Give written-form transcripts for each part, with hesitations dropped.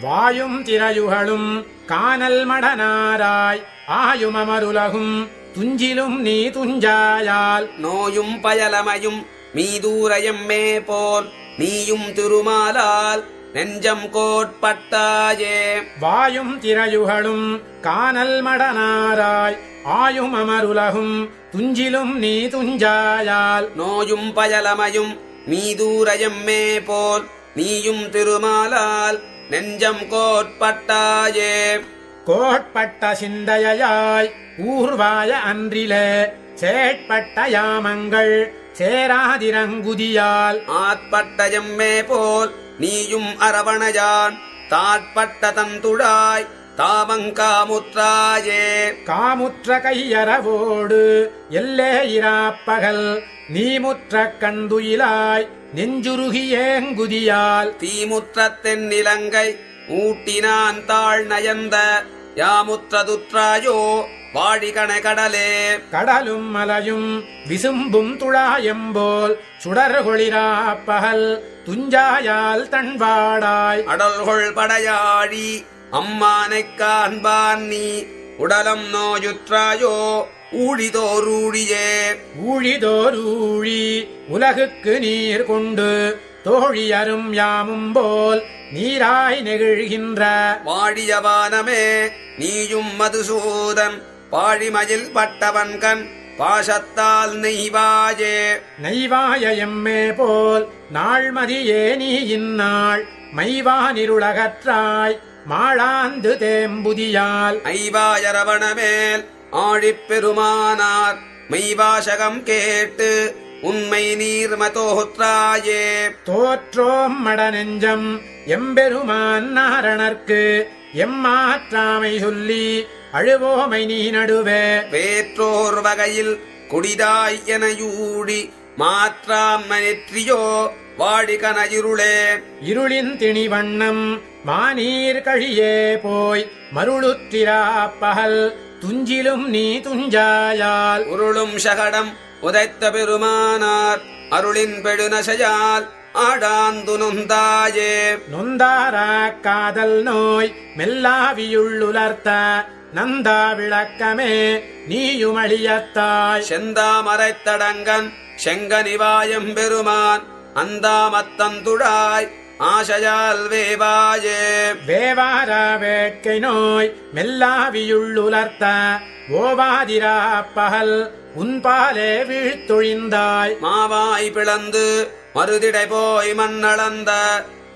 வாயும் திரையுகளும் கானல் மடனாராய் ஆயும் அமருலகும் துஞ்சிலும் நீ துஞ்சாயால் நோயும் பயலமையும் மீதூரையம்மே போல் நீயும் திருமாலால் நெஞ்சம் கோட்பட்டாயே. வாயும் திரையுகளும் கானல் மடனாராய் ஆயும் அமருலகும் துஞ்சிலும் நீ துஞ்சாயால் நோயும் பயலமையும் மீதூரையம்மே போல் நீயும் திருமாலால் நெஞ்சம் கோட்பட்டாயே. கோட்பட்ட சிந்தையாய் ஊர்வாய அன்றிலே சேட்பட்ட யாமங்கள் சேராதிரங்குதியால் ஆட்பட்டயம்மே போல் நீயும் அரவணையான் தாட்பட்ட தந்துடாய் தாமங்காமுற்றாயே. காமுற்ற கையறவோடு எல்லே இராப்பகல் நீமுற்ற கண்டுயிலாய் நெஞ்சுருகியேங்குதியால் தீமுற்ற தென்னிலங்கை ஊட்டினான் தாழ் நயந்த யாமுற்றதுற்றாயோ வாடிகண கடலே. கடலும் மலையும் விசும்பும் துழாயம்போல் சுடர்கொளிராப்பகல் துஞ்சாயால் தன்வாடாய் அடல்கொள் படையாழி அம்மானைக் காண்பான் நீ உடலம் நோயுற்றாயோ ஊழிதோரூழியே. ஊழிதோரூழி உலகுக்கு நீர் கொண்டு தோழியரும் யாமும் போல் நீராய் நெகிழ்கின்ற வாழியவானமே நீயும் மதுசூதன் பாழிமயில் பட்டவன்கண் பாசத்தால் நெய்வாயே. நெய்வாய எம்மே போல் நாள்மதியே நீ இந்நாள் மைவானிருளகற்றாய் மாளாந்து தேம்புதியால் ஐவாயரவணமேல் ஆழிப் பெருமானார் மெய்வாசகம் கேட்டு உண்மை நீர்மதோத்ராயே. தோற்றோம் மடநெஞ்சம் எம்பெருமான் நாரணர்க்கு எம்மாற்றாமை சொல்லி அழுவோமை நீ நடுவே. வேற்றோர் வகையில் குடிதாய் எனையூடி மாற்றாம் நெற்றியோ வாடிகன இருளே. இருளின் திணிவண்ணம் மாநீர் கழியே போய் மருளுத்திராப்பகல் துஞ்சிலும் நீ துஞ்சாயால் உருளும் சகடம் உதைத்த பெருமானார் அருளின் பெழுநசையால் ஆடாந்து நொந்தாயே. நொந்தாரா காதல் நோய் மெல்லாவியுள்ளுலர்த்த நந்தா விளக்கமே நீயுமழியத்தாய். செந்தாமரைத்தடங்கன் செங்கனிவாயம் பெருமான் அந்தாமத்தந்துடாய் ஆசையால் வேவாயே. வேவாரா வேட்கை நோய் மெல்லாவியுள்ளுலர்த்த ஓவாதிராப்பகல் உன்பாலே வீழ்த்தொழிந்தாய். மாவாய் பிளந்து மறுதிடை போய் மண்ணளந்த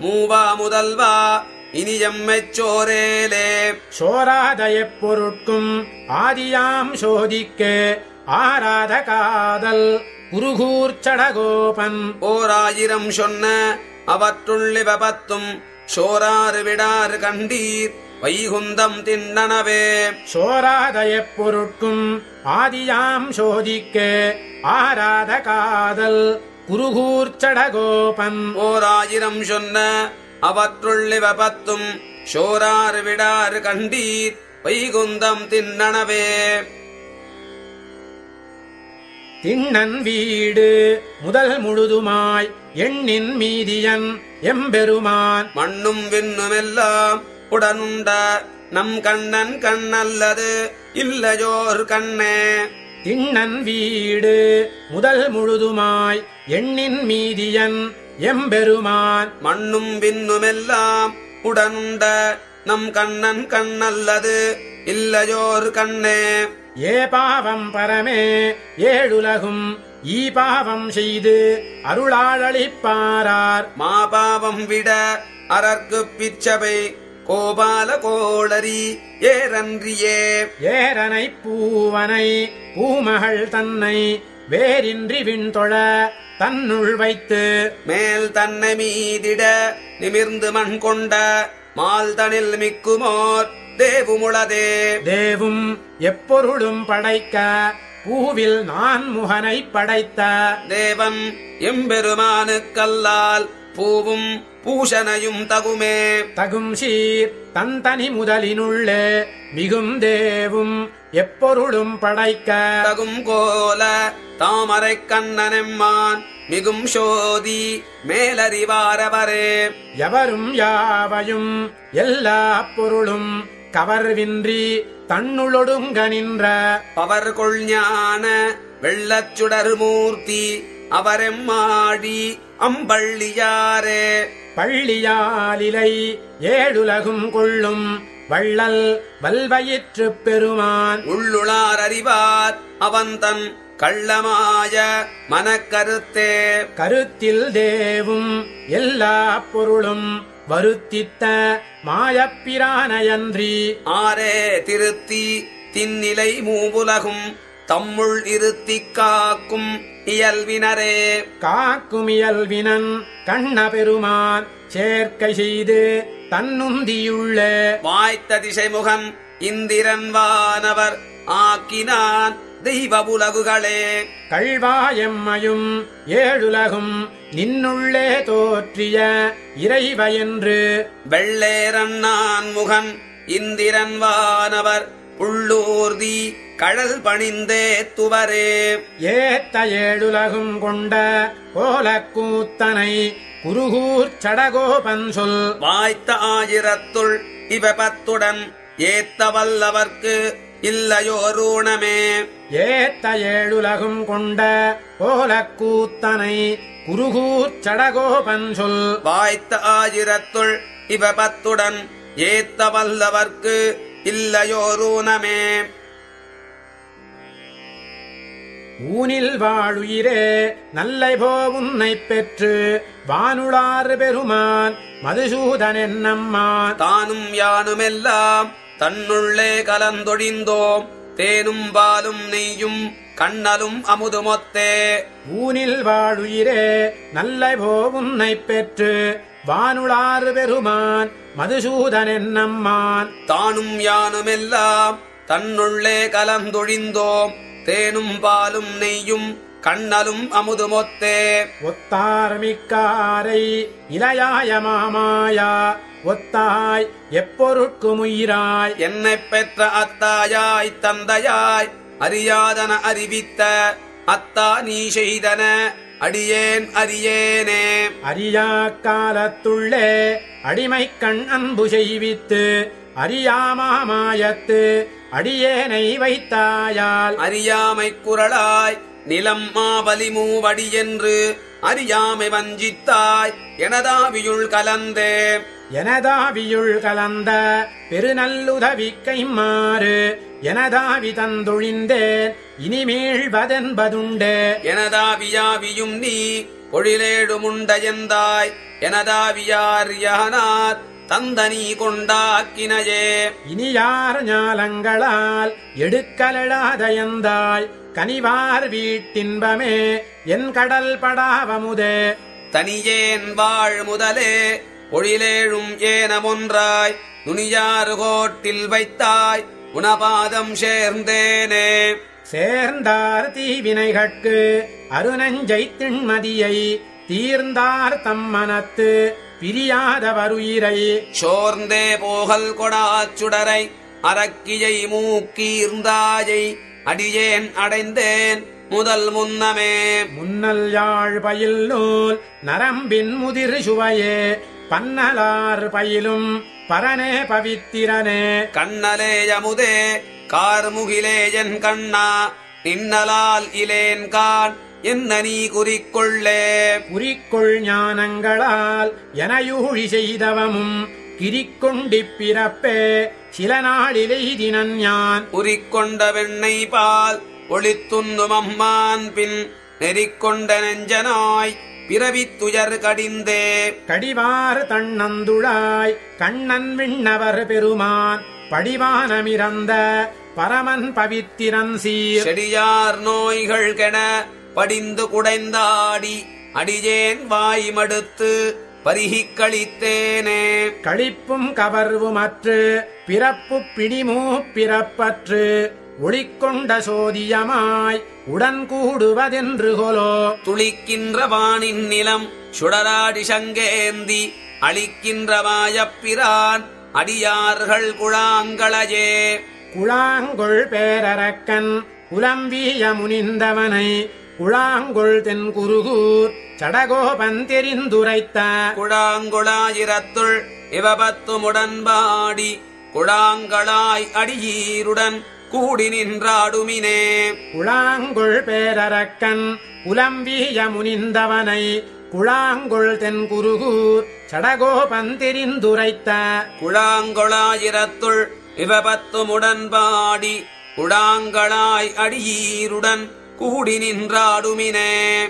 மூவா முதல்வா இனியம்மெச்சோரேலே. சோராத எப்பொருட்கும் ஆதியாம் சோதிக்கே ஆராத காதல் குருகூர்ச்சடகோபன் ஓராயிரம் சொன்ன அவற்றுள்ளிவ பத்தும் சோராறு விடாறு கண்டீர் வைகுந்தம் தின்னனவே. சோராத எப்பொருட்கும் ஆதியாம் சோதிக்கே ஆராத காதல் குருகூர்ச்சடகோபன் ஓராயிரம் சொன்ன அவற்றுள்ளிவ பத்தும் சோராறு விடாறு கண்டீர் வைகுந்தம் தின்னனவே. திண்ணன் வீடு முதல் முழுதுமாய் எண்ணின் மீதியன் எம்பெருமான் மண்ணும் விண்ணுமெல்லாம் உடனுண்ட நம் கண்ணன் கண்ணல்லது இல்லையோர் கண்ணே. திண்ணன் வீடு முதல் முழுதுமாய் எண்ணின் மீதியன் எம்பெருமான் மண்ணும் விண்ணுமெல்லாம் உடனுண்ட நம் கண்ணன் கண்ணல்லது இல்லையோர் கண்ணே. ஏ பாவம் பரமே ஏழுலகும் ஈ பாவம் செய்து அருளாளளிப்பாரார். மாபாவம் விட அரர்க்குப் பிச்சபை கோபால கோளரி ஏரன்றியே. ஏரனை பூவனை பூமகள் தன்னை வேரின்றி விண்தொழ தன்னுள் வைத்து மேல் தன்னை மீதிட நிமிர்ந்து மண் கொண்ட மால்தனில் மிக்குமோர் தேவுமுளதே. தேவும் எப்பொருளும் படைக்க பூவில் நான் முகனை படைத்த தேவன் எம்பெருமானுக்கல்லால் பூவும் பூஷனையும் தகுமே. தகும் சீர் தந்தனி முதலினுள்ளே மிகும் தேவும் எப்பொருளும் படைக்க தகும் கோல தாமரை கண்ணனெம்மான் மிகும் சோதி மேலறிவாரவரே. எவரும் யாவையும் எல்லா பொருளும் கவர்வின்றி தன்னுளொடுங்க நின்ற பவர்கொள் ஞான வெள்ளச்சுடர் மூர்த்தி அவரெம்மாடி அம்பள்ளியாரே. பள்ளியாலிலை ஏழுலகும் கொள்ளும் வள்ளல் வல்வயிற்று பெருமான் உள்ளுளார் அறிவார் அவன்தன் கள்ளமாய மனக்கருத்தே. கருத்தில் தேவும் எல்லா பொருளும் வருத்தித்த மாயப்பிரானையன்றி ஆரே திருத்தி தின்னிலை மூவுலகும் தம்முள் இருத்திக் காக்கும் இயல்வினரே. காக்கும் இயல்வினன் கண்ண பெருமான் சேர்க்கை செய்து தன்னுந்தியுள்ள வாய்த்த திசைமுகன் இந்திரன் வானவர் ஆக்கினான் தெய்வ உலகுகளே. கள்வாயம்மையும் ஏழுலகும் நின்னுள்ளே தோற்றிய இறைவ என்று வெள்ளேரன் நான் முகன் இந்திரன் வானவர் புள்ளூர்தி கடல் பணிந்தே துவரே. ஏத்த ஏழுலகும் கொண்ட கோலக்கூத்தனை குருகூர் சடகோபன் சொல் வாய்த்த ஆயிரத்துள் இவபத்துடன் ஏத்த வல்லவர்க்கு இல்லையோரூணமே. ஏத்த ஏழுலகும் கொண்ட கோலக்கூத்தனை குருகூர் சடகோபன் சொல் வாய்த்த ஆயிரத்துள் இவபத்துடன் ஏத்த வல்லவர்க்கு இல்லையோரூணமே. ஊனில் வாழுயிரே நல்லை போ உன்னைப் பெற்று வானுளாறு பெருமான் மதுசூதன் என்னம்மான் தானும் யானுமெல்லாம் தன்னுள்ளே கலந்தொழிந்தோம் தேனும் பாலும் நெய்யும் கண்ணலும் அமுதுமொத்தே. ஊனில் வாழுயிரே நல்லை போ உன்னைப் பெற்று வானுளாறு பெருமான் மதுசூதன் என்னம்மான் தானும் யானுமெல்லாம் தன்னுள்ளே கலந்தொழிந்தோம் தேனும் பாலும் நெய்யும் கண்ணலும் அமுதுமொத்தே. ஒத்தார்மிக்காரை இளையாய மாமாயா ஒத்தாய் எப்பொருட்கும் உயிராய் என்னைப் பெற்ற அத்தாயாய் தந்தையாய் அறியாதன அறிவித்த அத்தா நீ செய்தன அடியேன் அறியேனே. அறியா காலத்துள்ளே அடிமை கண் அன்பு செய்வித்து அறியாமாயத்து அடியேனை வைத்தாயால் அறியாமை குரலாய் நிலம் மாவலி மூவடி என்று அறியாமை வஞ்சித்தாய் எனதாவியுள் கலந்தே. எனதாவியுள் கலந்த பெருநல்லுதவி கைமாறு எனதாவி தந்தொழிந்தேன் இனிமேழ்வதென்பதுண்டே. எனதாவியாவியும் நீ பொழிலேடுமுண்டையந்தாய் எனதாவியார் யானார் தந்தனி கொண்டாக்கினையே. இனியார் ஞாலங்களால் எடுக்கலடாதயந்தாய் கனிவார் வீட்டின்பமே என் கடல் படாவமுதே. தனியேன் வாழ் முதலே பொழிலேழும் ஏனமொன்றாய் நுனியாறு கோட்டில் வைத்தாய் உனபாதம் சேர்ந்தேனே. சேர்ந்தார் தீவினைகட்கு அருணஞ்சை திண்மதியை தீர்ந்தார் தம் மனத்து பிரியாதவருயிரை சோர்ந்தே போகல் கொடாச்சுடரை அரக்கியை மூக்கீர்ந்தாயை அடியேன் அடைந்தேன் முதல் முன்னமே. முன்னல் யாழ் பயில் நூல் நரம்பின் முதிர் சுவையே பன்னலார் பயிலும் பரனே பவித்திரனே. கண்ணலே யமுதே கார்முகிலே என் கண்ணா நின்னலால் இலேன் கான் என்ன நீ குறிக்கொள்ளே. குறிக்கொள் ஞானங்களால் எனையூழி செய்தவமும் கிரிக்கொண்டிப் பிறப்பே சில நாளிலெய்தினன் யான். உரிக்கொண்ட வெண்ணை பால் ஒளித்துண்ணும் அம்மான் பின் நெறிக்கொண்ட நெஞ்சனாய் பிறவித்துயர் கடிந்தே. கடிவார் தன்னந்துழாய் கண்ணன் விண்ணவர் பெருமான் படிவானமிறந்த பரமன் பவித்திரன் சீர். செடியார் நோய்கள் கென படிந்து குடைந்தாடி அடியேன் வாய் மடுத்து பருகிக் கழித்தேனே. களிப்பும் கவர்வுமற்று பிறப்பு பிடிமூ பிறப்பற்று ஒளிக்கொண்ட சோதியமாய் உடன் கூடுவதென்று கொலோ. துளிக்கின்ற வானின் நிலம் சுடராடி சங்கேந்தி அளிக்கின்ற மாயப்பிரான் அடியார்கள் குழாங்களையே. குழாங்கொள் பேரரக்கன் புலம்பிய முனிந்தவனை குழாங்கொள் தென் குருகூர் சடகோபன் தெரிந்துரைத்த குழாங்குழாயிரத்துள் இவபத்துமுடன்பாடி குழாங்களாய் அடியீருடன் கூடி நின்றாடுமினே. குழாங்கொள் பேரரக்கன் புலம்பிய முனிந்தவனை குழாங்கொள் தென் குருகூர் சடகோபன் தெரிந்துரைத்த குழாங்கொளாயிரத்துள் இவபத்துமுடன்பாடி குழாங்களாய் அடியீருடன் கூடி நின்றாடுமினே.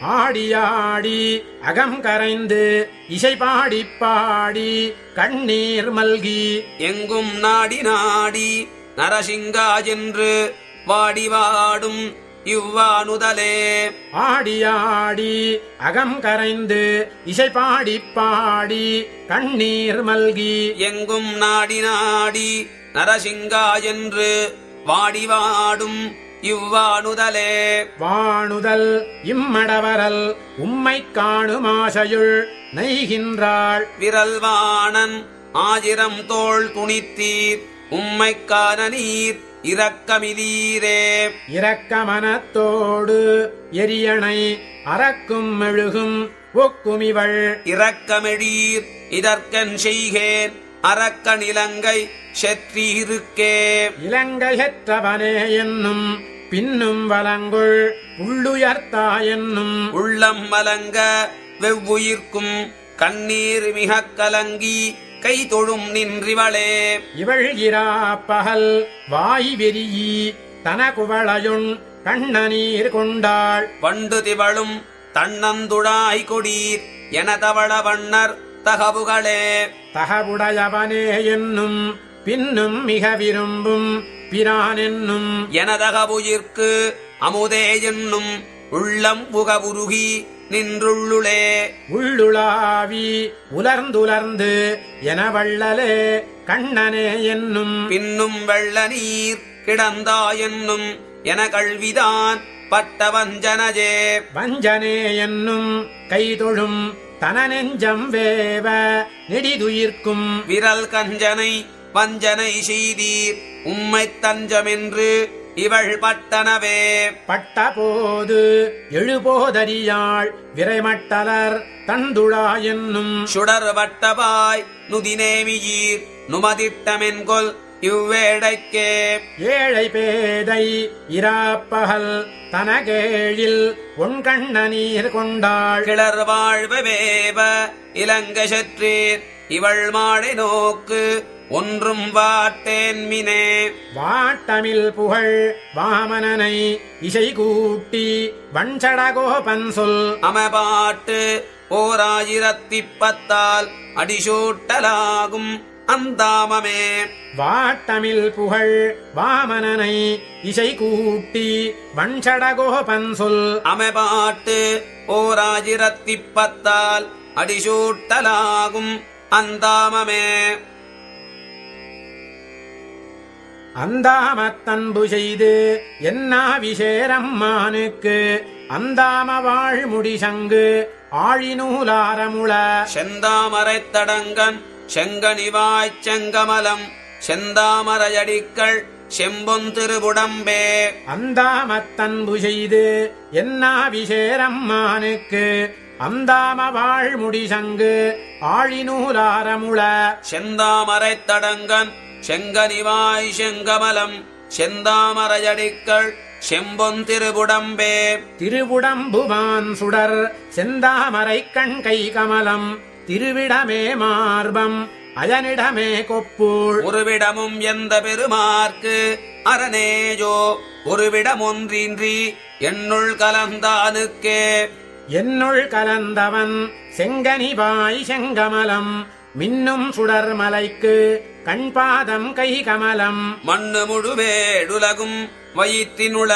ஆடியாடி அகம் கரைந்து இசை பாடி பாடி கண்ணீர் மல்கி எங்கும் நாடி நாடி நரசிங்கா என்று வாடி வாடும் இவ்வானுதலே. ஆடியாடி அகம் கரைந்து இசை பாடி பாடி கண்ணீர் மல்கி எங்கும் நாடி நாடி நரசிங்கா என்று வாடி வாடும் இவ்வானுதலே. வாணுதல் இம்மடவரல் உம்மை காணும் ஆசையுள் நெய்கின்றாள் விரல்வாணன் ஆயிரம் தோள் துணித்தீர் உம்மைக்கான நீர் இரக்கமிதீரே. இரக்கமனத்தோடு எரியணை அறக்கும் மெழுகும் ஒக்குமிவள் இரக்கமெழீர் இதற்கன் செய்கேன் அரக்க நிலங்கை செற்றீருக்கே. இலங்கையற்றவனே என்னும் பின்னும் வலங்குள் உள்ளுயர்த்தா என்னும் உள்ளம் மலங்க வெவ்வுயிர்க்கும் கண்ணீர் மிகக் கலங்கி கை தொழும் நின்றிவளே. இவள் இராப்பகல் வாய் வெறியி தனகுவளையுண் கண்ணநீர் கொண்டாள் வண்டு திவளும் தன்னந்துழாய் கொடீர் என தவள வண்ணர் தகவுகளே. தகவுடையவனே என்னும் பின்னும் மிக விரும்பும் பிரான் என்னும் எனதகவுயிர்க்கு அமுதே என்னும் உள்ளம் புகவுருகி நின்றுள்ளுளே. உள்ளுளாவி உலர்ந்துலர்ந்து என வள்ளலே கண்ணனே என்னும் பின்னும் வெள்ள நீர் கிடந்தா என்னும் என கல்விதான் பட்ட வஞ்சனஜே. வஞ்சனே என்னும் கைதொழும் தன நெஞ்சம் வேவ நெடிதுயிர்க்கும் விரல் கஞ்சனை வஞ்சனை செய்தீர் உம்மை தஞ்சமென்று இவள் பட்டனவே. பட்டபோது எழுபோதறியாள் விரைமட்டலர் தந்துழா என்னும் சுடர் வட்டவாய் நுதினேமியீர் நுமதிட்டமென்கொல் இவ்வேடைக்கே. ஏழை பேதை இராப்பகல் தனகேழில் ஒன்கண்ணநீர் கொண்டாள் கிளர் வாழ்வேவ இலங்கை சற்றீர் இவள் மாடை நோக்கு ஒன்றும் வாட்டேன்மினே. வாட்டமில் புகழ் வாமனனை இசை கூட்டி வஞ்சடகோபன் சொல் அமபாட்டு 1010 அடிசூட்டலாகும் அந்தாமமே. வாட்டமில் புகழ் வாமனனை இசை கூட்டி வஞ்சடகோபன் சொல் அமபாட்டு 1010 அடிசூட்டலாகும் அந்தாமமே. அந்தாமத்தன்பு செய்து என்னாவிசேரம்மானுக்கு அந்தாம வாழ்முடி சங்கு ஆழிநூலாரமுள செந்தாமரைத் தடங்கன் செங்கனிவாய்ச் செங்கமலம் செந்தாமரையடிக்கள் செம்பொன் திருவுடம்பே. அந்தாமத்தன்பு செய்து என்னாவிசேரம்மானுக்கு அந்தாம வாழ்முடி சங்கு ஆழிநூலாரமுள செந்தாமரைத் தடங்கன் செங்கனிவாய் செங்கமலம் செந்தாமரையடிக்கள் செம்பொன் திருவுடம்பே. திருவுடம்புவான் சுடர் செந்தாமரை கண் கை கமலம் திருவிடமே மார்பம் அயனிடமே கொப்பூள் ஒருவிடமும் எந்த பெருமார்க்கு அரணேஜோ ஒருவிடமொன்றின்றி என்னுள் கலந்தானுக்கே. என்னுள் கலந்தவன் செங்கனிவாய் செங்கமலம் மின்னும் சுடர் மலைக்கு கண்பாதம் கை கமலம் மண்ணு முழுவேடுலகும் வயிற்றினுள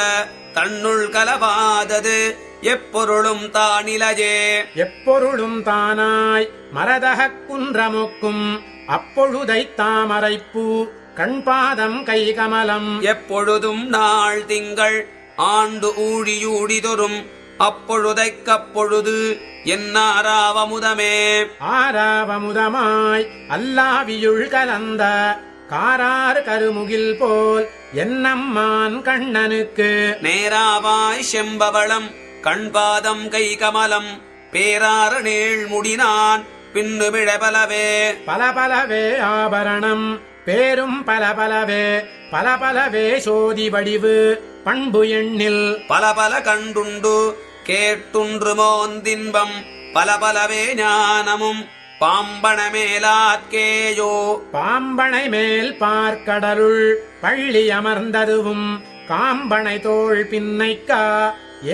தன்னுள் கலவாதது எப்பொருளும் தானிலையே. எப்பொருளும் தானாய் மரதகக் குன்றமுக்கும் அப்பொழுதைத் தாமரைப்பூ கண்பாதம் கை கமலம் எப்பொழுதும் நாள் திங்கள் ஆண்டு ஊழியூடிதொரும் அப்பொழுதைக்கப்பொழுது என்னாராவமுதமே. ஆராவமுதமாய் அல்லாவியுள் கலந்த காரார் கருமுகில் போல் என்னம்மான் கண்ணனுக்கு நேராவாய் செம்பவளம் கண்பாதம் கை கமலம் பேரார நீள் முடினான் பின்னுமிழபலவே பலபலவே ஆபரணம் பேரும் பலபலவே பலபலவே சோதி வடிவு பண்பு எண்ணில் பலபல கண்டுண்டு கேட்டுன்று மோந்தின்பம் பலபலவே ஞானமும் பாம்பணமேலாத்கேயோ பாம்பனை மேல் பார்க்கடலுள் பள்ளி அமர்ந்ததுவும் காம்பனை தோள் பின்னைக்கா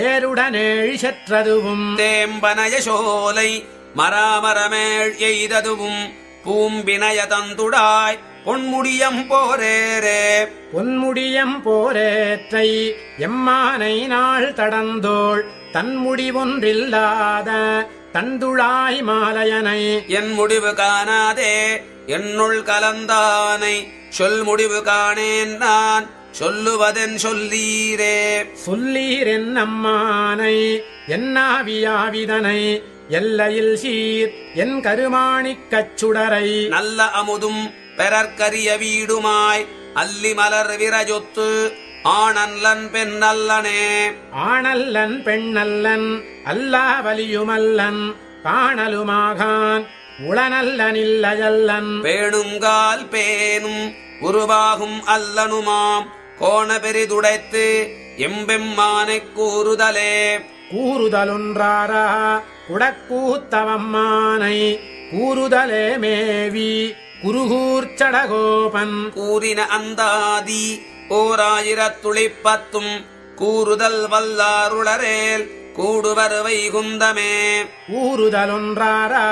ஏருடனேழ் செற்றதுவும் தேம்பனய சோலை மராமரமேழ் எய்ததுவும் பூம்பினய தந்துடாய் பொன்முடியம் போரேரே பொன்முடியம் போரேற்றை எம்மானை நாள் தடந்தோள் தன்முடி ஒன்றில்லாத தந்துழாய் மாலையனை என் முடிவு காணாதே என்னுள் கலந்தானை சொல் முடிவு காணேன் நான் சொல்லுவதென் சொல்லீரே சொல்லீரென் அம்மானை என்னாவியாவிதனை எல்லையில் சீர் என் கருமாணிக்கச் சுடரை நல்ல அமுதும் பெறற்கரிய வீடுமாய் அல்லி மலர் விரஜொத்து ஆணல்லன் பெண்ணல்லனே ஆணல்லன் பெண்ணல்லன் அல்லா வலியுமல்லன் காணலுமாகான் உளநல்லனில்லையல்லன் பேணுங்கால் பேணும் உருவாகும் அல்லனுமாம் கோண பெரிதுடைத்து எம்பெம்மானைக் கூறுதலே கூறுதலொன்றாரா குடக்கூத்தவம்மானை கூறுதலே மேவி குருகூர்ச்சடகோபன் கூறின அந்தாதி ஓராயிரத்துளிப்பத்தும் கூறுதல் வல்லாருளரேல் கூடுவர் வைகுந்தமே கூறுதலொன்றாரா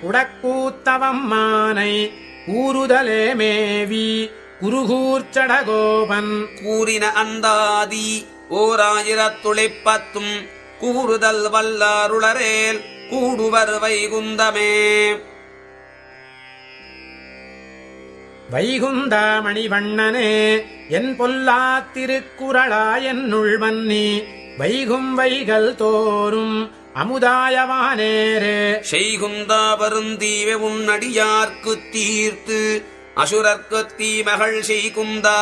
குடக்கூத்தவம்மானை கூறுதலே மேவி குருகூர்ச்சடகோபன் கூறின அந்தாதி ஓராயிரத்துளிப்பத்தும் கூறுதல் வல்லாருளரேல் கூடுவர் வைகுந்தமே வைகுந்தாமணிவண்ணனே என் பொல்லாத் திருக்குறளா என்னுள் மன்னி வைகும் வைகள் தோறும் அமுதாயவானேரே செய்குந்தா வருந்தீவே உன்னடியார்க்குத் தீர்த்து அசுரர்க்குத் தீமகள் செய்குந்தா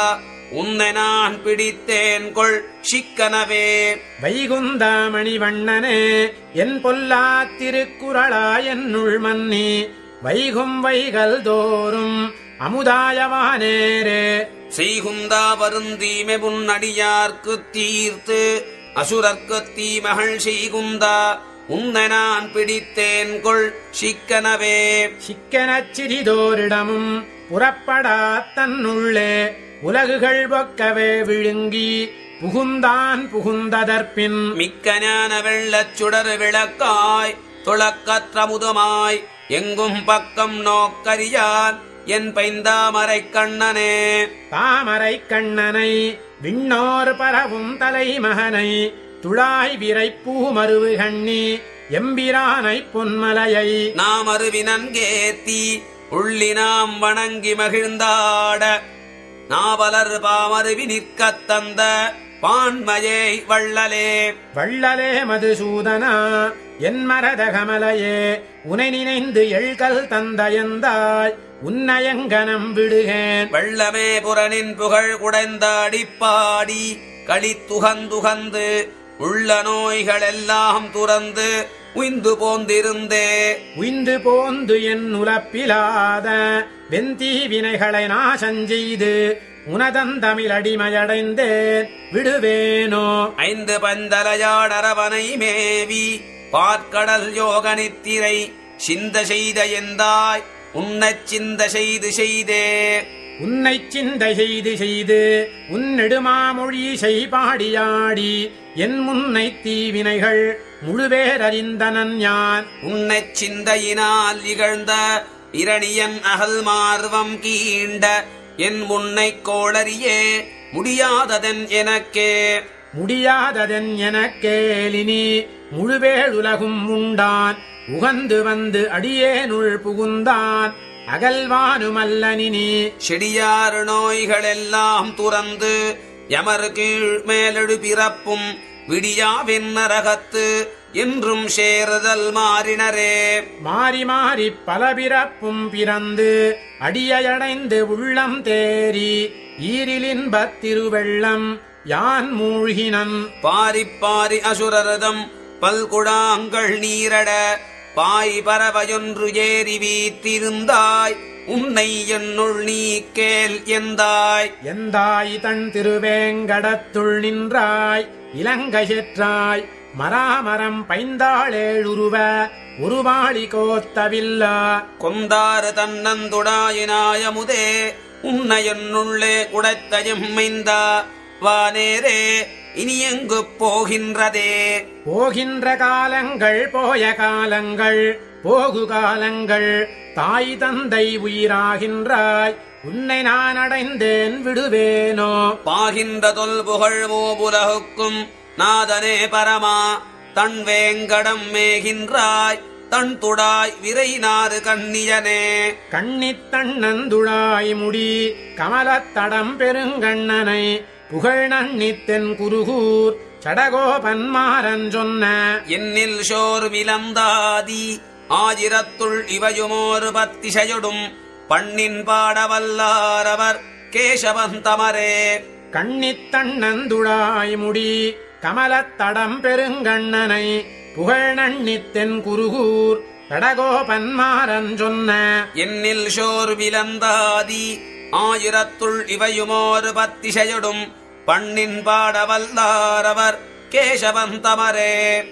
உன்னை நான் பிடித்தேன் கொள் சிக்கனவே வைகுந்தாமணிவண்ணனே என் பொல்லாத் திருக்குறளா என்னுள் மன்னி வைகும் வைகள் தோறும் அமுதாயவானேரே செய்குந்தா வருந்தீமே உன்னடியார்க்குத் தீர்த்து அசுரர்க்குத் தீமகள் செய்குந்தா உன்னை நான் பிடித்தேன் கொள் சிக்கனவே சிக்கனச் சிறிதோரிடமும் புறப்படாத் தன்னுள்ளே உலகுகள் பொக்கவே விழுங்கி புகுந்தான் புகுந்ததற்பின் மிக்க ஞான வெள்ளச் சுடர் விளக்காய் துளக்கற்றமுதமாய் எங்கும் பக்கம் நோக்கரியான் என் பைந்தாமரை கண்ணனே தாமரை கண்ணனை விண்ணோர் பரவும் தலைமகனை துழாய் விரைப்பூ மருவு கண்ணி எம்பிரானை பொன்மலையை நாம் அருவினன் கேத்தி உள்ளி நாம் வணங்கி மகிழ்ந்தாட நாவலர் பாமருவி நிற்கத் தந்த பான்மையை வள்ளலே வள்ளலே மதுசூதனா என் மரத கமலையே உனை நினைந்து எழ்கல் தந்தயந்தாய் உன்னயங்கனம் விடுகேன் வெள்ளமே புறனின் புகழ் குடைந்தாடிப்பாடி களித்துகந்துகந்து உள்ள நோய்களெல்லாம் துறந்து உய்ந்து போந்திருந்தே உய்ந்து போந்து என் உலப்பிலாத வெந்தீ வினைகளை நாசஞ்செய்து உனதந்தமிழடிமையடைந்தேன் விடுவேனோ ஐந்து பந்தலையாடரவனை மேவி பார்க்கடல் யோக நித்திரை சிந்த செய்த எந்தாய் உன்னைச் சிந்த செய்து செய்தே உன்னைச் சிந்தை செய்து செய்து உன்னெடுமாமொழி செய்பாடியாடி என் முன்னைத் தீவினைகள் முழுவேரறிந்தனன் யான் உன்னைச் சிந்தையினால் இகழ்ந்த இரணியன் அகல் மார்வம் கீண்ட என் முன்னைக் கோளறியே முடியாததன் எனக்கே முடியாததன் எனக்கேலினி முழுவேழுலகும் உண்டான் உகந்து வந்து அடியேனுள் புகுந்தான் அகல்வானுமல்லனினி செடியாறு நோய்களெல்லாம் துறந்து யமர் கீழ் மேலெடு பிறப்பும் விடியாவின் நரகத்து என்றும் சேருதல் மாறினரே. மாறி மாறி பல பிறப்பும் பிறந்து அடியடைந்து உள்ளம் தேறி ஈரிலின்பத் திருவெள்ளம் யான் மூழ்கினன். பாரி அசுரரதம் பல்குடாங்கள் நீரட பாய் பறவையொன்று ஏறி வீற்றிருந்தாய் உன்னை என்னுள் நீ கேள் எந்தாய். எந்தாய் தன் திருவேங்கடத்துள் நின்றாய் இலங்கை செற்றாய் மராமரம் பைந்தாளேழுருவ உருவாளி கோத்தவில்லா. கொந்தாறு தன்னந்துடாயினாயமுதே உன்னை என்னுள்ளே குடைத்த எம்மைந்தா வானேரே இனி எங்கு போகின்றதே. போகின்ற காலங்கள் போய காலங்கள் போகு காலங்கள் தாய் தந்தை உயிராகின்றாய் உன்னை நான் அடைந்தேன் விடுவேனோ. பாகின்ற தொல்புகழ் மூபுலகுக்கும் நாதனே பரமா தன் வேங்கடம் மேகின்றாய் தன் துடாய் விரை நாறு கண்ணியனே. கண்ணித் தன்னந்துழாய் முடி கமலத்தடம் பெருங்கண்ணனை புகழ் நன்னித்தென் குருகூர் சடகோபன்மாரன் சொன்ன என்னில் சோர் விலந்தாதி ஆயிரத்துள் இவையுமோரு பத்திசையொடும் பண்ணின் பாடவல்லாரவர் கேசவந்தமரே. கண்ணித் தன்னந்துழாய் முடி கமலத்தடம் பெருங்கண்ணனை புகழ் நன்னித்தென் குருகூர் சடகோபன்மாரன் சொன்ன என்னில் சோர் விலந்தாதி ஆயிரத்துள் இவையுமோரு பத்திசையொடும் பண்ணின் பாடவல்லாரவர் கேசவந்தமரே.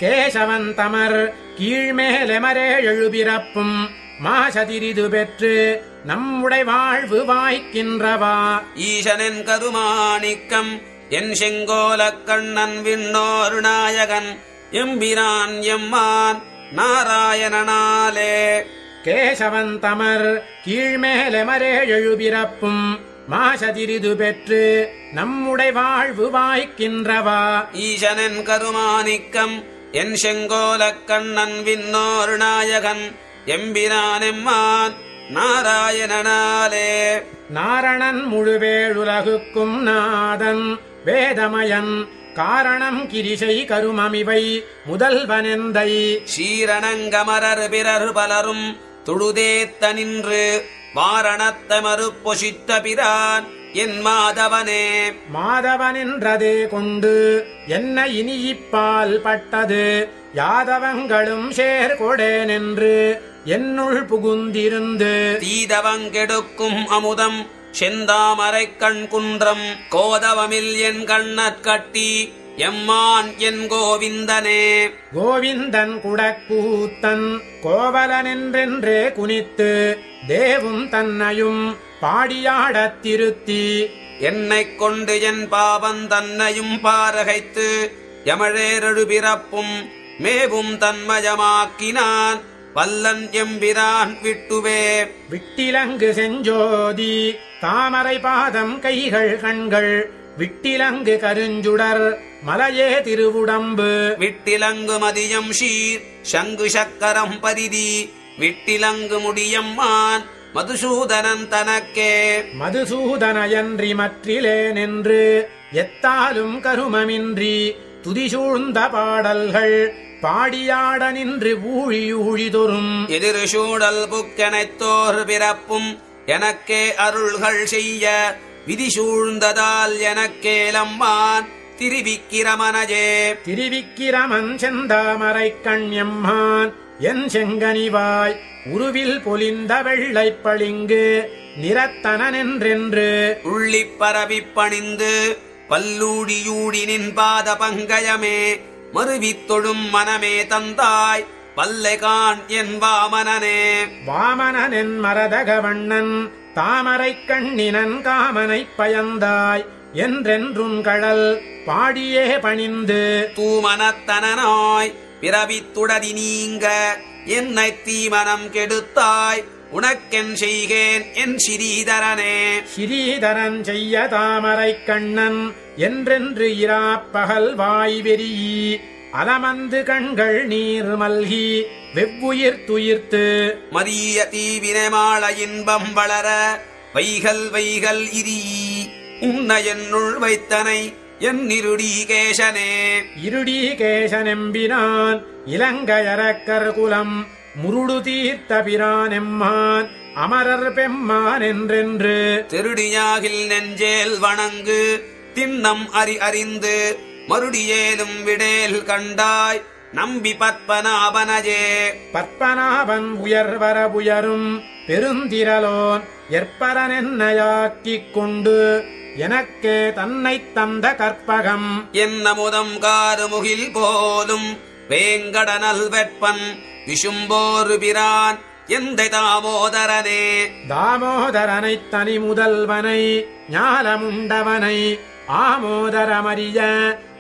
கேசவந்தமர் கீழ்மேலெமரே எழுபிறப்பும் மாசதிரிது பெற்று நம்முடை வாழ்வு வாய்க்கின்றவா. ஈசனென் கருமாணிக்கம் என் செங்கோலக் கண்ணன் விண்ணோர் நாயகன் எம்பிரான் எம்மான் நாராயணனாலே. கேசவந்தமர் கீழ்மேலெமரே எழுபிறப்பும் மாசதிரிது பெற்று நம்முடை வாழ்வு வாய்க்கின்றவா. ஈசனென் கருமாணிக்கம் என் செங்கோலக் கண்ணன் விண்ணோர் நாயகன் எம்பிரான் எம்மான் நாராயணனாலே. நாரணன் முழுவேழுலகுக்கும் நாதன் வேதமயன் காரணம் கிரிசை கருமமிவை முதல்வனெந்தை. சீரணங்கமரர் பிறர் பலரும் துடுதேத்த நின்று வாரணத்த மறுப்பொசித்த பிரான் என் மாதவனே. மாதவனென்றதே கொண்டு என்ன இனியிப்பால் பட்டது யாதவங்களும் சேர்கொடேனென்று என்னுள் புகுந்திருந்து. தீதவங்கெடுக்கும் அமுதம் செந்தாமரை கண் குன்றம் கோதவமில் என் கண்ணற் கட்டி எம்மான் என் கோவிந்தனே. கோவிந்தன் குடக்கூத்தன் கோவலனென்றென்றே குனித்து தேவும் தன்னையும் பாடியாடத் திருத்தி என்னைக் கொண்டு என் பாவம் தன்னையும் பாரகைத்து யமழேரழு பிறப்பும் மேவும் தன்மயமாக்கினான் வல்லன் எம்பிரான் விட்டுவே. விட்டிலங்கு செஞ்சோதி தாமரை பாதம் கைகள் கண்கள் விட்டிலங்கு கருஞ்சுடர் மலையே திருவுடம்பு. விட்டிலங்கு மதியம் ஷீர் சங்கு சக்கரம் பரிதி விட்டிலங்கு முடியம்மான் மதுசூதனன் தனக்கே. மதுசூதனையன்றி மற்றிலேனென்று எத்தாலும் கருமமின்றி துதிசூழ்ந்த பாடல்கள் பாடியாட நின்று ஊழிதொரும். எதிர் சூழல் புக்கெனைத்தோர் பிறப்பும் எனக்கே அருள்கள் செய்ய விதி சூழ்ந்ததால் எனக்கேலம்மான் திருவிக்கிரமனஜே. திருவிக்கிரமன் செந்தாமரை கண்யம்மான் என் செங்கனிவாய் உருவில் பொலிந்த வெள்ளைப் பளிங்கு நிறத்தனனென்றென்று உள்ளிப் பரவிப் பணிந்து பல்லூடியூடி நின் பாத பங்கயமே மறுவித் தொழும் மனமே தந்தாய் பல்லைகான் என் வாமனனே. வாமனன் மரதகவண்ணன் தாமரை கண்ணினன் காமனைப் பயந்தாய் என்றென்றும் கழல் பாடியே பணிந்து தூமனத்தனாய் பிறவித்துடதி நீங்க என்னை தீமனம் கெடுத்தாய் உனக்கென் செய்கேன் என் ஸ்ரீதரனே. ஸ்ரீதரன் செய்ய தாமரை கண்ணன் என்றென்று இராப்பகல் வாய் வெறியி அலமந்து கண்கள் நீர் மல்கி வெவ்வுயிர் துயிர்த்து மதிய தீவினமாள இன்பம் வளர வைகல் வைகல் இரி உன்ன என்னுள் வைத்தனை என் இருடீகேசனே. இருடீகேசனெம்பினான் இலங்கையரக்கர் குலம் முருடு தீர்த்த பிரானெம்மான் அமரர் பெம்மான் என்றென்று திருடியாகில் நெஞ்சேல் வணங்கு திண்ணம் அறிந்து மறுடியேலும் விடேல் கண்டாய் நம்பி பத்மநாபனஜே. பத்மநாபன் உயர்வர உயரும் பெருந்திரலோன் எற்பரனென்னையாக்கிக் கொண்டு எனக்கே தன்னைத் தந்த கற்பகம் என்னமுதம் காருமுகில் போலும் வேங்கடனல் வெப்பன் விஷும்போரு பிரான் எந்தை தாமோதரனே. தாமோதரனைத் தனி முதல்வனை ஞாலமுண்டவனை ஆமோதரமறிய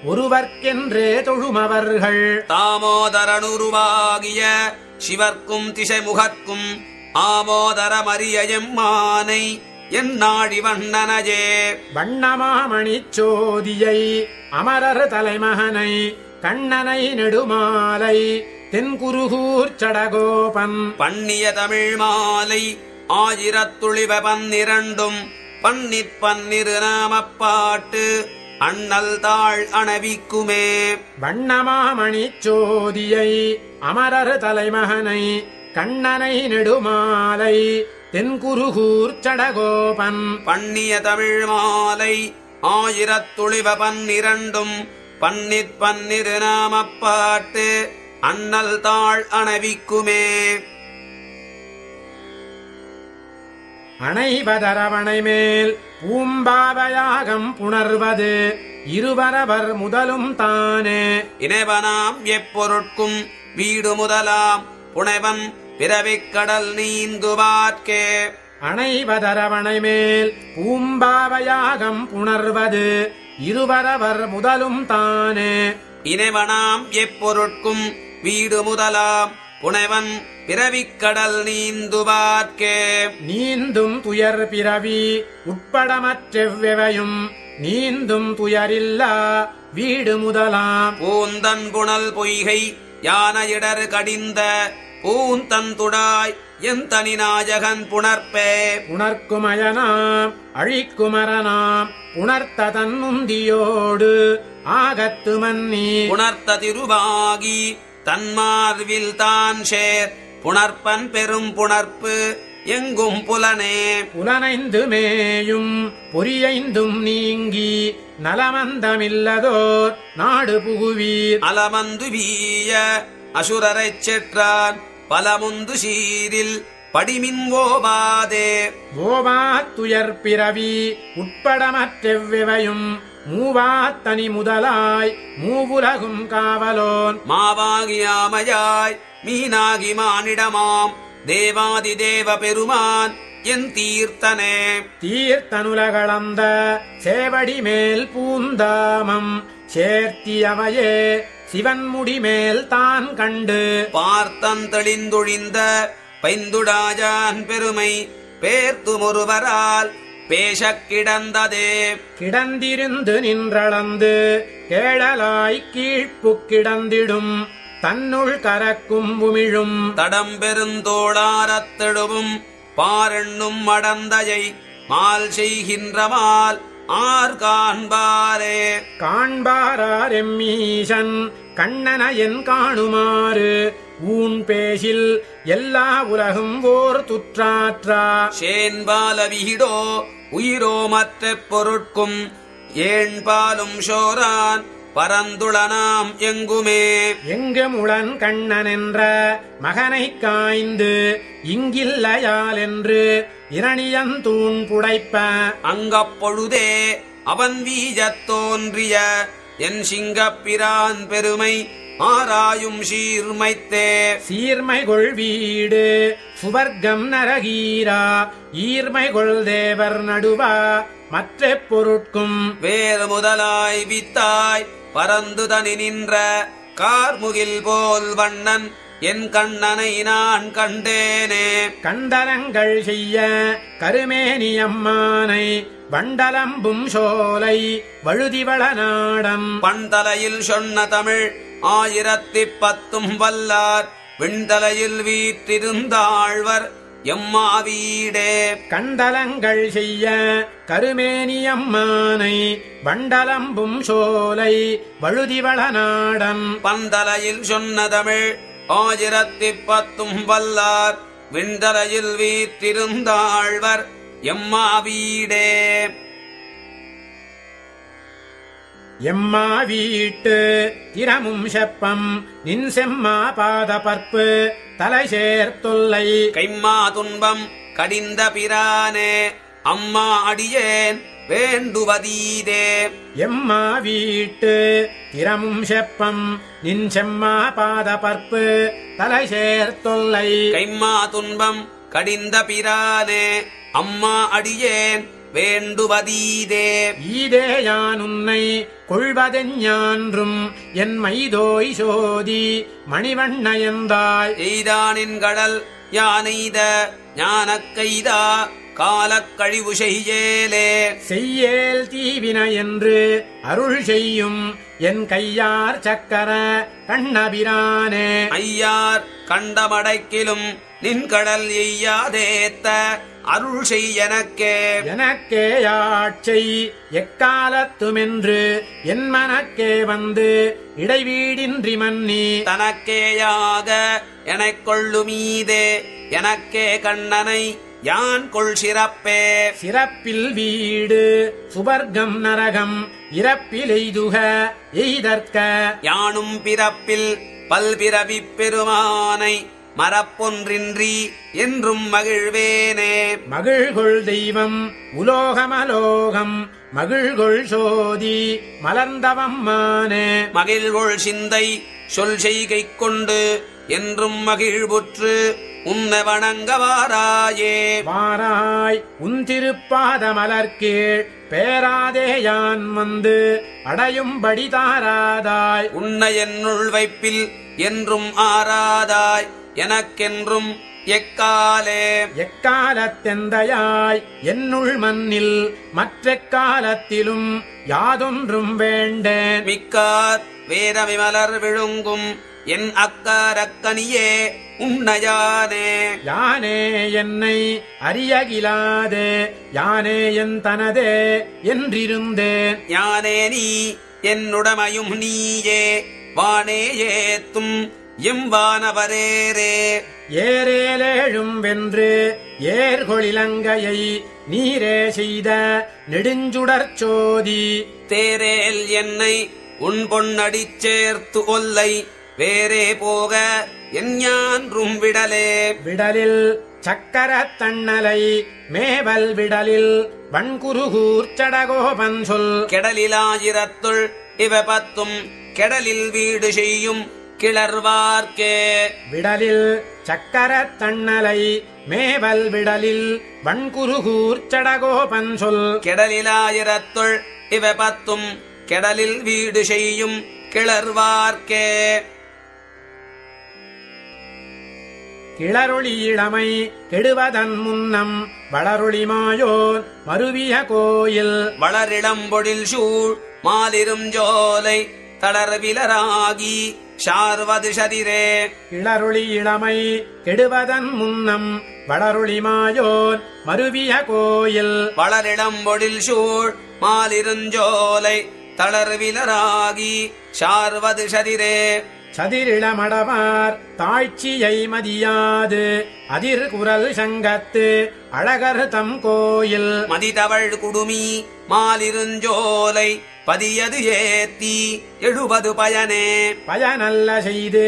ஒருவர்க்கென்றே தொழுமவர்கள் தாமோதரனுருவாகிய சிவர்க்கும் திசைமுகர்க்கும் ஆமோதரமறிய எம்மானை என்னாழி வண்ணனஜே. வண்ணமாமணிச் சோதியை அமரர் தலைமகனை கண்ணனை நெடுமாலை தென்குருகூர் சடகோபன் பண்ணிய தமிழ் மாலை ஆயிரத்துளிவ 12 பன்னிரு நாமப்பாட்டு அண்ணல் தாழ் அணவிக்குமே. வண்ணமாமணிச் சோதியை அமரர் தலைமகனை கண்ணனை நெடுமாலை தென்குருகூர் சடகோபன் பண்ணிய தமிழ் மாலை ஆயிரத்துளிவ 12 பன்னிரு நாமப்பாட்டு அண்ணல் தாழ் அணவிக்குமே. அணைவதரவணை மேல் பூம்பாவயாகம் புணர்வது இருவரவர் முதலும் தானே. இணைவனாம் எப்பொருட்கும் வீடு முதலாம் புனைவன் பிறவிக்கடல் நீந்துவார்க்கே. அணைவதரவணை மேல் பூம்பாவயாகம் புணர்வது இருவரவர் முதலும் தானே. இணைவனாம் எப்பொருட்கும் வீடு முதலாம் புனைவன் பிறவிக்கடல் நீந்துவார்க்கே. நீந்தும் துயர் பிறவி உட்படமற்றெவ்வெவையும் நீந்தும் துயரில்லா வீடு முதலாம் பூந்தன் புனல் பொய்கை யானையிடர் கடிந்த பூந்தந்துடாய் என் தனி நாயகன் புணர்ப்பே. புணர்க்குமயனாம் அழிக்குமரனாம் புணர்த்த தன்னுந்தியோடு ஆகத்து மன்னி புணர்த்த திருவாகி தன்மார்வில் தான் சேர் புணர்ப்பன் பெரும் புணர்ப்பு எங்கும் புலனே. புலனைந்து மேயும் பொறியைந்தும் நீங்கி நலமந்தமில்லதோர் நாடு புகுவீர். அலமந்து வீய அசுரரைச் செற்றான் பலமுந்து சீரில் படிமின் ஓவாதே. ஓவாத்துயர் பிறவி உட்படமற்றெவ்வெவையும் மூவாத்தனி முதலாய் மூவுலகும் காவலோன் மாவாகியாமையாய் மீனாகி மானிடமாம் தேவாதி தேவ பெருமான் என் தீர்த்தனே. தீர்த்தனுலகளந்த சேவடி மேல் பூந்தாமம் சேர்த்தியவையே சிவன்முடி மேல் தான் கண்டு பார்த்தன் தெளிந்தொழிந்த பைந்துடாஜான் பெருமை பேர்த்துமொருவரால் பேசக் கிடந்ததே. கிடந்திருந்து நின்றளந்து கேழலாய் கீழ்ப்புக் கிடந்திடும் தன்னுள் கரக்கும் உமிழும் தடம் பெருந்தோளாரத்தெழுவும் பாரெண்ணும் மடந்தையை மால் செய்கின்ற மால் ஆர் காண்பாரே. காண்பாரார் எம்மீசன் கண்ணன என் காணுமாறு ஊன் பேசில் எல்லா உலகும் ஓர் துற்றாற்றா. சேன்பால விகிடோ உயிரோ மற்ற பொருட்கும் ஏண்பாலும் சோரான் பரந்துளனாம் எங்குமே. எங்குமுளன் கண்ணன் என்ற மகனைக் காய்ந்து இங்கில்லையால் என்று இரணியந்தூண் புடைப்ப அங்கப்பொழுதே அவன் வீஜத் தோன்றிய என் சிங்கப்பிரான் பெருமை ஆராயும் சீர்மைத்தே. சீர்மைகொள் வீடு சுவர்க்கம் நரகீரா ஈர்மைகொள் தேவர் நடுவா மற்ற பொருட்கும் வேறு முதலாய் வித்தாய் பரந்து தனி நின்ற கார்முகில் போல் வண்ணன் என் கண்ணனை நான் கண்டேனே. கண்டலங்கள் செய்ய கருமேனியம்மானை வண்டலம்பும் சோலை வழுதிவள நாடம் பண்தலையில் சொன்ன தமிழ் 1010 வல்லார் விண்தலையில் வீற்றிருந்தாழ்வர் எம்மாவீடே கண்டலங்கள் செய்ய கருமேனியம்மானை வண்டலம்பும் சோலை வழுதிவள நாடன் பந்தலையில் சொன்ன தமிழ் 1010 வல்லார் விண்டலையில் வீற்றிருந்தாழ்வர் எம்மாவீடே எம்மா வீட்டு திறமும் செப்பம் நின் செம்மா பாத பற்பு தலை சேர்த்தொல்லை கைம்மா துன்பம் கடிந்த பிரானே அம்மா அடியேன் வேண்டுவதீதே எம்மா வீட்டு திறமும் செப்பம் நின் செம்மா பாத பற்பு தலை சேர்த்தொல்லை கைம்மா துன்பம் கடிந்த பிரானே அம்மா அடியேன் வேண்டுவதீதே ஈதே யான் உன்னை கொள்வதெஞ்ஞான்றும் என் மைதோய் சோதி மணிவண்ண எந்தாய் எய்தானின் கடல் யானைத ஞானக்கைதா காலக்கழிவு செய்யேலே செய்யேல் தீவின என்று அருள் செய்யும் என் கையார் சக்கர கண்ணபிரானே ஐயார் கண்டமடைக்கிலும் நின் கடல் எய்யாதேத்த அருள் செய்யனக்கே எனக்கே யாட்சை எக்காலத்துமென்று என் மனக்கே வந்து இடைவீடின்றி மன்னி தனக்கேயாக எனக் கொள்ளுமீதே எனக்கே கண்ணனை யான் கொள் சிறப்பே சிறப்பில் வீடு சுவர்க்கம் நரகம் இறப்பில் எய்துக எய்தற்க யானும் பிறப்பில் பல்பிறவிப் பெருமானை மரப்பொன்றின்றி என்றும் மகிழ்வேனே மகிழ்கொள் தெய்வம் உலோகமலோகம் மகிழ்கொள் சோதி மலர்ந்தவம்மானே மகிழ்கொள் சிந்தை சொல் செய்கை கொண்டு என்றும் மகிழ்வுற்று உன்னை வணங்கவாராயே வாராய் உன் திருப்பாத மலர்கீழ் பேராதே யான் வந்து அடையும்படி தாராதாய் உன்னை என்னுள் வைப்பில் என்றும் ஆராதாய் எனக்கென்றும் எக்காலே எக்காலத்தெந்தையாய் என்னுள் மண்ணில் மற்றெக்காலத்திலும் யாதொன்றும் வேண்டேன் மிக்கார் வேதமிமலர் விழுங்கும் என் அக்காரக்கனியே உன்னையானே யானே என்னை அறியகிலாதே யானே என் தனதே என்றிருந்தேன் யானே நீ என்னுடமையும் நீயே வானே ஏத்தும் எம்வானவரேரே ஏரேலேழும் வென்று ஏர்கொழிலங்கையை நீரே செய்த நெடுஞ்சுடர்ச் சோதி தேரேல் என்னை உன் பொன்னடிச் சேர்த்து ஒல்லை வேறே போக எஞ்ஞான்றும் விடலே விடலில் சக்கரத் தண்ணலை மேவல் விடலில் வன்குருகூர்ச்சடகோபன் சொல் கெடலிலாயிரத்துள் இவ பத்தும் கெடலில் வீடு செய்யும் கிளர்வார்க்கே விடலில் சக்கரத் தண்ணலை மேவல் விடலில் வன்குருகூர்ச்சடகோபன் சொல் கெடலிலாயிரத்துள் இவ பத்தும் கெடலில் வீடு செய்யும் கிளர்வார்க்கே கிளரொளி இளமை கெடுவதன் முன்னம் வளரொளி மாயோன் மருவிய கோயில் வளரிளம்பொழில் சூழ் மாலிரும் ஜோலை தளர்விலராகி சார்வது சதிரே கிளரொளி இளமை கெடுவதன் முன்னம் வளரொளி மாயோன் மருவிய கோயில் வளரிளம்பொழில் சூழ் மாலிருஞ்சோலை தளர்விலராகி சார்வது சதிரே சதிரிளமடவார் தாழ்ச்சியை மதியாது அதிர்குரல் சங்கத்து அழகர் தம் கோயில் மதிதவள் குடுமி மாலிருஞ்சோலை பதியது ஏத்தி எழுபது பயனே பயனல்ல செய்து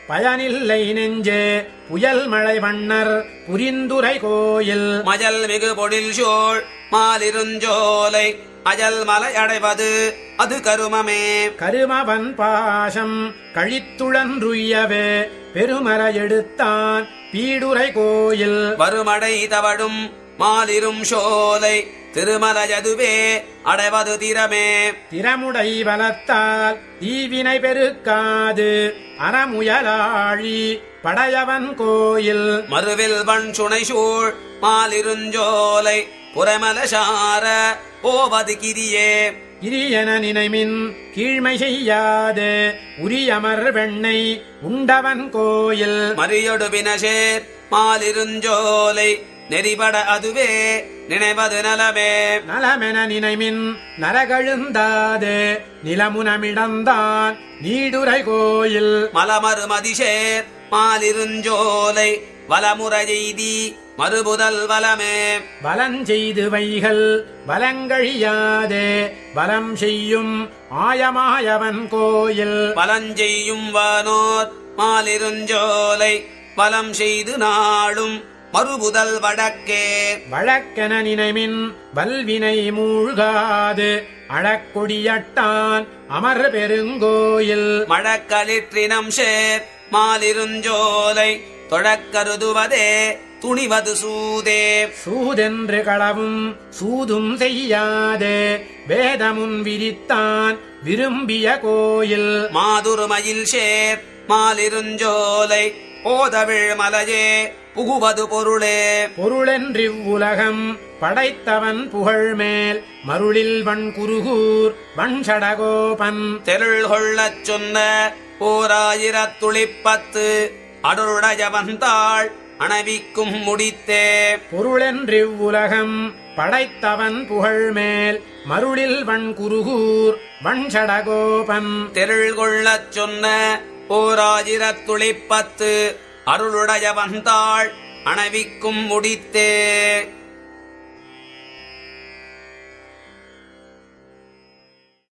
பயனில்லை நெஞ்சே புயல் மழை வண்ணர் புரிந்துரை கோயில் மஜல் மிகு பொழில் சோழ் மாலிருஞ்சோலை அஜல் மலை அடைவது அது கருமமே கருமவன் பாசம் கழித்துழன்றுயவே பெருமர எடுத்தான் பீடுரை கோயில் வருமடை தவடும் மாலிரும் சோலை திருமலையதுவே அடைவது திறமே திறமுடை வளர்த்தால் தீவினை பெருக்காது அறமுயலாழி படையவன் கோயில் மறுவில் வன் சுனை சூழ் மாலிருஞ்சோலை புறமலசார போவது கிரியே கிரியன நினைமின் கீழ்மை செய்யாது உரியமர் வெண்ணை உண்டவன் கோயில் மறியொடு பினசேர் மாலிருஞ்சோலை நெறிபட அதுவே நினைவது நலமே. நலமென நினைமின் நரகழுந்தாது நிலமுனமிடந்தான் நீடுரை கோயில் மலமறு மதிஷேர் மாலிருஞ்சோலை வலமுறை எய்தி மறுபுதல் வலமே. வலஞ்செய்து வைகள் வலங்கழியாதே வலம் செய்யும் ஆயமாயவன் கோயில் வலஞ்செய்யும் வானோர் மாலிருஞ்சோலை வலம் செய்து நாளும் மறுபுதல் வடக்கே. வழக்கென நினைமின் வல்வினை மூழ்காது அழக்கொடியட்டான் அமர் பெருங்கோயில் மழக்களிற்றினம் சேர் மாலிருஞ்சோலை தொடக்கருதுவதே துணிவது சூதே. சூதென்று களவும் சூதும் செய்யாதே வேதமுன் விரித்தான் விரும்பிய கோயில் மாதுருமயில் சேர் மாலிருஞ்சோலை ஓதவிழ் மலையே புகுவது பொருளே. பொருளென்றிவ்வுலகம் படைத்தவன் புகழ்மேல் மருளில் வன் குருகூர் வன்சடகோபன் தெருள் கொள்ளச் சொன்ன 1010 அருளுடைய வந்தாள் அணவிக்கும் முடித்தே. பொருளென்றிவ்வுலகம் படைத்தவன் புகழ்மேல் மருளில் வன் குருகூர் வன்சடகோபன் தெருள் கொள்ளச் சொன்ன 1010 அருளுடைய வந்தாள் அணவிக்கும் முடித்தே.